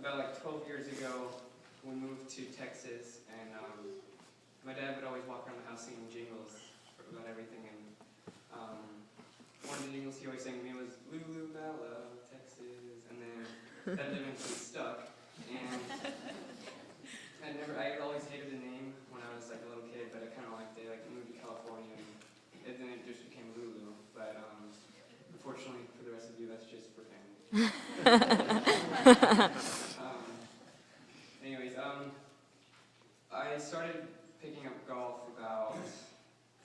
about like 12 years ago, we moved to Texas, and my dad would always walk around the house singing jingles about everything, and one of the jingles he always sang to me was Lulu Mala, Texas, and then that eventually stuck, and I always hated the name when I was like a little kid, but I kind of liked it. Like, I moved to California, and then it just became Lulu, but unfortunately for the rest of you, that's just for family. I started picking up golf about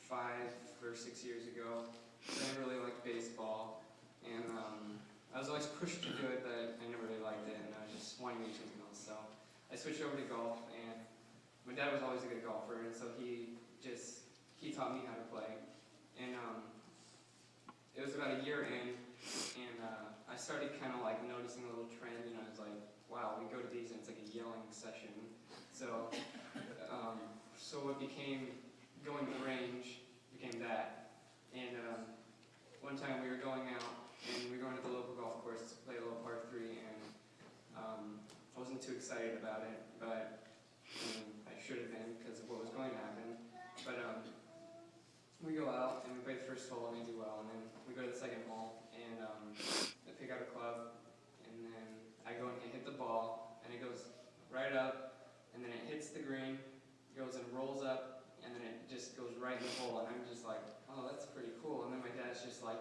5 or 6 years ago. I really liked baseball, and I was always pushed to do it, but I never really liked it, and I was just wanting to do something else. So I switched over to golf, and my dad was always a good golfer, and so he taught me how to play. And it was about a year in, and I started kind of like noticing a little trend, and I was like, wow, we go to these and it's like a yelling session. So what became going to range became that. And one time we were going out, and we were going to the local golf course to play a little par 3, and I wasn't too excited about it, but I should have been because of what was going to happen. But we go out, and we play the first hole, and I do well, and then we go to the second hole, and I pick out a club, and then I go and hit the ball, and it goes right up, and then it hits the green, goes and rolls up, and then it just goes right in the hole, and I'm just like, oh, that's pretty cool. And then my dad's just like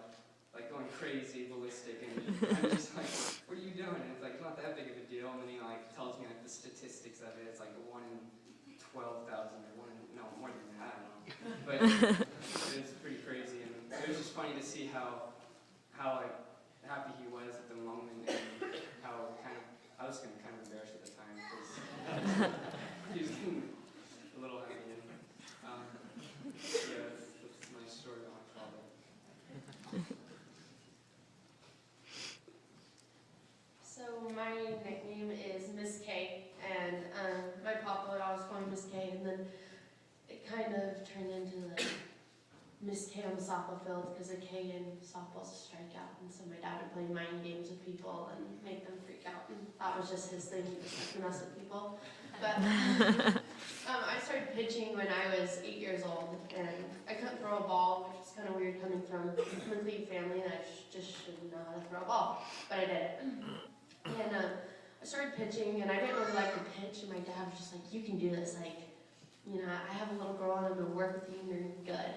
going crazy, ballistic, and I'm just like, what are you doing? And it's like not that big of a deal. And then he like tells me like the statistics of it. It's like 1 in 12,000 or more than that. I don't know. But it was pretty crazy, and it was just funny to see how like happy he was at the moment, and how I was kind of embarrassed at the time because he was getting a little happy. Yeah, that's my story about my father. So my nickname is Miss K, and my papa would always call me Miss K, and then it kind of turned into like Miss K on the softball field because a K in softball's a strikeout, and so my dad would play mind games with people and make them freak out, and that was just his thing. He just liked to mess with people. But I started pitching when I was 8 years old, and I couldn't throw a ball, which was kind of weird coming from a McCleve family, and I just shouldn't know how to throw a ball, but I did it. And I started pitching, and I didn't really like to pitch, and my dad was just like, you can do this, like, you know, I have a little girl, and I'm going to work with you, and you're good.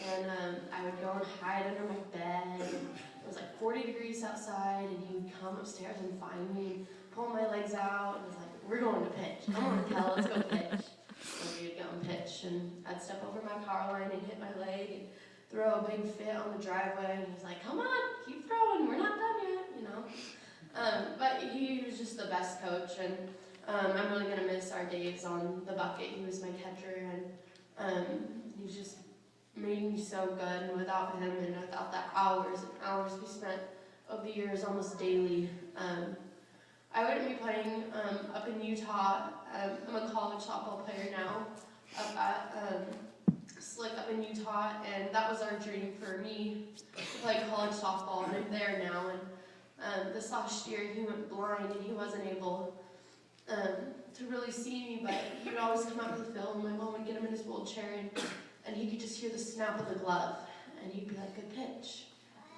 And I would go and hide under my bed, and it was like 40 degrees outside, and he would come upstairs and find me, and pull my legs out, and was like, we're going to pitch. Come on, Kel, let's go pitch. So we would go and pitch, and I'd step over my power line and hit my leg, and throw a big fit on the driveway, and he's like, come on, keep throwing, we're not done yet, you know. But he was just the best coach, and I'm really going to miss our days on the bucket. He was my catcher, and he just made me so good, and without him and without the hours and hours we spent over the years almost daily, I wouldn't be playing up in Utah. I'm a college softball player now up at Slick up in Utah, and that was our dream for me to play college softball, and I'm there now. And this last year he went blind, and he wasn't able to really see me, but he would always come out to the field, and my mom would get him in his wheelchair, and he could just hear the snap of the glove, and he'd be like, good pitch.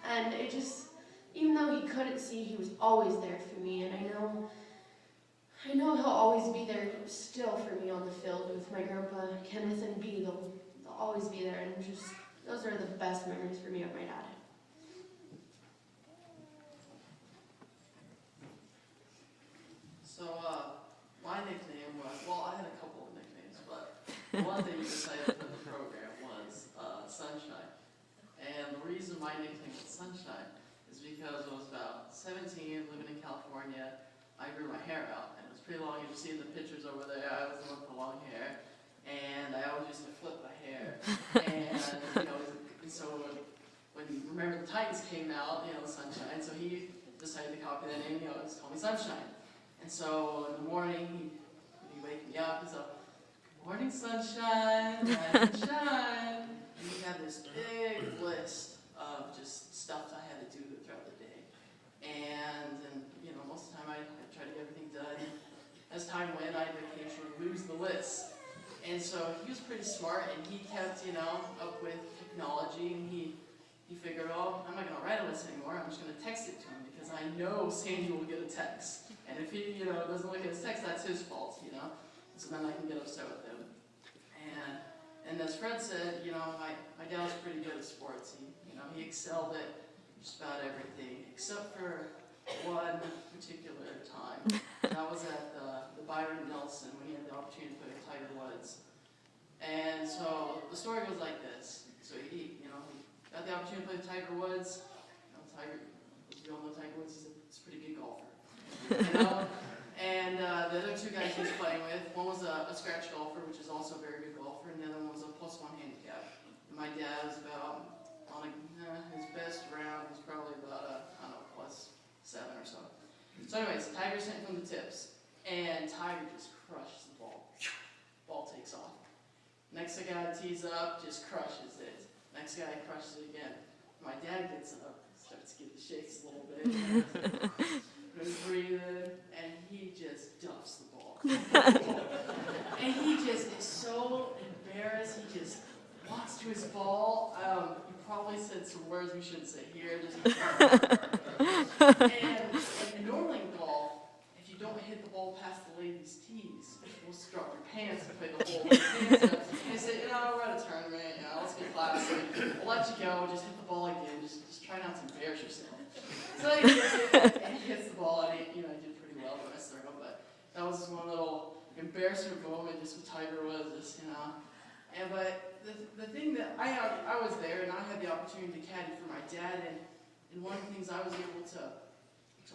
And it just, even though he couldn't see, he was always there for me, and I know he'll always be there still for me on the field with my grandpa Kenneth and B. They'll always be there, and just those are the best memories for me of my dad. So my nickname was, well, I had a couple of nicknames, but the one that you decided to put in the program was Sunshine. And the reason my nickname was Sunshine is because I was about 17, living in California. I grew my hair out, and it was pretty long. You can see in the pictures over there, I was the one with the long hair. And I always used to flip my hair. And, you know, so when Remember the Titans came out, you know, Sunshine, so he decided to copy that name, you know, just call me Sunshine. And so in the morning, he'd wake me up, he's like, morning, sunshine, rise and shine. And he had this big list of just stuff I had to do throughout the day. And you know, most of the time I tried to get everything done. smart, and he kept, up with technology, and he figured, oh, I'm not going to write a list anymore, I'm just going to text it to him, because I know Sandy will get a text. And if he, doesn't look at his text, that's his fault, So then I can get upset with him. And as Fred said, my dad was pretty good at sports. He excelled at just about everything, except for one particular time. That was at the Byron Nelson when he had the opportunity to play with Tiger Woods. And so the story goes like this. So he got the opportunity to play with Tiger Woods. We all know Tiger Woods, he's a pretty good golfer. And the other two guys he was playing with, one was a scratch golfer, which is also a very good golfer, and the other one was a +1 handicap. And my dad was about, on his best round, he's probably about +7 or so. So anyways, Tiger's hitting from the tips, and Tiger just crushes the ball. Ball takes off. Next guy tees up, just crushes it. Next guy crushes it again. My dad gets up, starts to get the shakes a little bit. He's breathing, and he just duffs the ball. And he just is so embarrassed, he just walks to his ball. He probably said some words we shouldn't say here. And normally in golf, if you don't hit the ball past the ladies' tees, you're supposed to drop your pants and play the whole pants up. And they say, we're at a tournament, let's get classy. We'll let you go, just hit the ball again, just try not to embarrass yourself. So he gets it, and he hits the ball, and he did pretty well the rest of the round, but that was just one little embarrassing moment just with Tiger Woods, But the thing that I was there, and I had the opportunity to caddy for my dad, and one of the things I was able to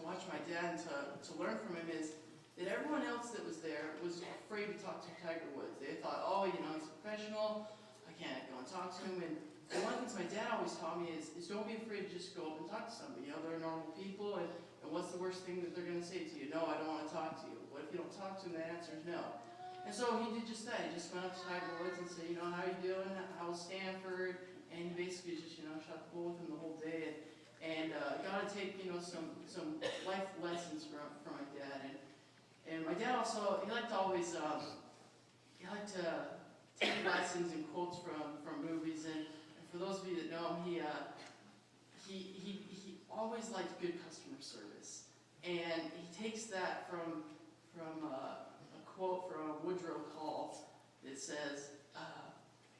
watch my dad and to learn from him is that everyone else that was there was afraid to talk to Tiger Woods. They thought, he's a professional, I can't go and talk to him. And one of the things my dad always taught me is don't be afraid to just go up and talk to somebody. They're normal people, and what's the worst thing that they're going to say to you? No, I don't want to talk to you. What if you don't talk to them? The answer is no. And so he did just that. He just went up to Tiger Woods and said, how you doing? How was Stanford? And he basically just, shot the bull with him the whole day. And got to take, some life lessons from my dad. And my dad also, he liked to always, take lessons and quotes from movies. And for those of you that know him, he always liked good customer service. And he takes that from a quote from Woodrow Call that says,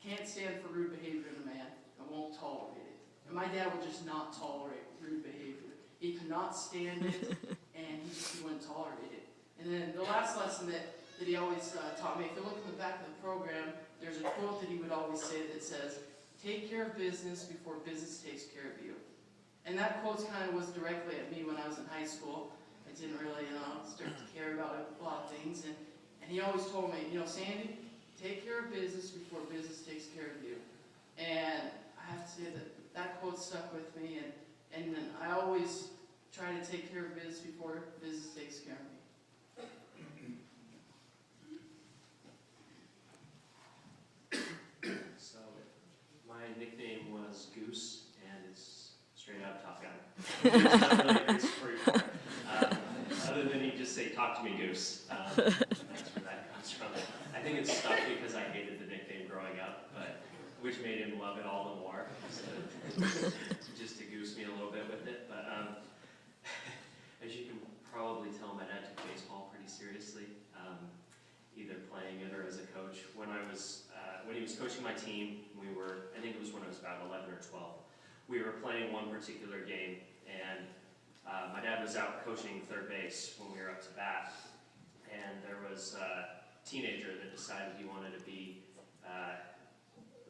can't stand for rude behavior in a man and won't tolerate it. And my dad would just not tolerate rude behavior. He could not stand it, and he wouldn't tolerate it. And then the last lesson that he always taught me, if you look in the back of the program, there's a quote that he would always say that says, take care of business before business takes care of you. And that quote kind of was directly at me when I was in high school. I didn't really start to care about a lot of things. And he always told me, Sandy, take care of business before business takes care of you. And I have to say that quote stuck with me. And then I always try to take care of business before business takes care of me. So my nickname was Goose, and it's straight out Top Gun. It's not really a great story for it. Other than he just say, talk to me, Goose. That's where that comes from. I think it's stuck because I hated the nickname growing up, which made him love it all the more. So, just to goose me a little bit with it. But as you can probably tell, my dad took baseball pretty seriously, either playing it or as a coach. When he was coaching my team, I think it was when I was about 11 or 12, we were playing one particular game, and my dad was out coaching third base when we were up to bat, and there was a teenager that decided he wanted to be a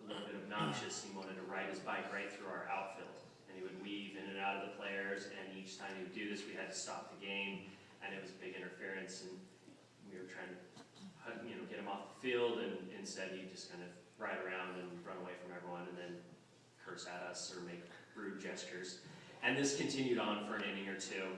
little bit obnoxious. He wanted to ride his bike right through our outfield, and he would weave in and out of the players, and each time he would do this, we had to stop the game, and it was big interference, and we were trying to get him off the field, and instead he just kind of ride around and run away from everyone and then curse at us or make rude gestures. And this continued on for an inning or two,